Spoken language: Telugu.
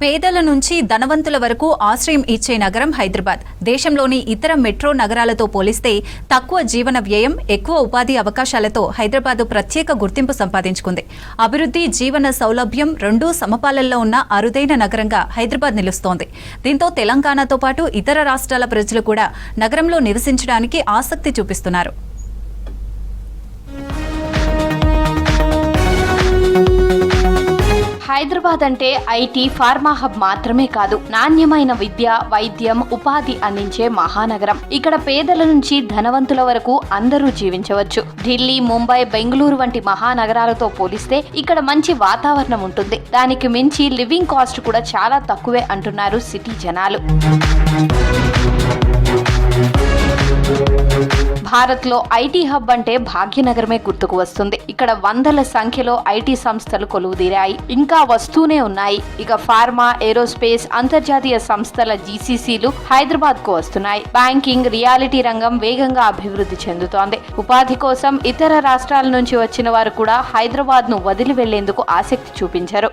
పేదల నుంచి ధనవంతుల వరకు ఆశ్రయం ఇచ్చే నగరం హైదరాబాద్. దేశంలోని ఇతర మెట్రో నగరాలతో పోలిస్తే తక్కువ జీవన వ్యయం, ఎక్కువ ఉపాధి అవకాశాలతో హైదరాబాద్ ప్రత్యేక గుర్తింపు సంపాదించుకుంది. అభివృద్ధి, జీవన సౌలభ్యం రెండూ సమపాలనలో ఉన్న అరుదైన నగరంగా హైదరాబాద్ నిలుస్తోంది. దీంతో తెలంగాణతో పాటు ఇతర రాష్ట్రాల ప్రజలు కూడా నగరంలో నివసించడానికి ఆసక్తి చూపిస్తున్నారు. హైదరాబాద్ అంటే ఐటీ, ఫార్మా హబ్ మాత్రమే కాదు, నాణ్యమైన విద్య, వైద్యం, ఉపాధి అందించే మహానగరం. ఇక్కడ పేదల నుంచి ధనవంతుల వరకు అందరూ జీవించవచ్చు. ఢిల్లీ, ముంబై, బెంగళూరు వంటి మహానగరాలతో పోలిస్తే ఇక్కడ మంచి వాతావరణం ఉంటుంది. దానికి మించి లివింగ్ కాస్ట్ కూడా చాలా తక్కువే అంటున్నారు సిటీ జనాలు. భారత్ లో ఐటీ హబ్ అంటే భాగ్యనగరమే గుర్తుకు వస్తుంది. ఇక్కడ వందల సంఖ్యలో ఐటీ సంస్థలు కొలువుదీరాయి, ఇంకా వస్తూనే ఉన్నాయి. ఇక ఫార్మా, ఏరోస్పేస్, అంతర్జాతీయ సంస్థల జీసీసీలు హైదరాబాద్ కు వస్తున్నాయి. బ్యాంకింగ్, రియాలిటీ రంగం వేగంగా అభివృద్ధి చెందుతోంది. ఉపాధి కోసం ఇతర రాష్ట్రాల నుంచి వచ్చిన వారు కూడా హైదరాబాద్ ను వదిలి వెళ్లేందుకు ఆసక్తి చూపించారు.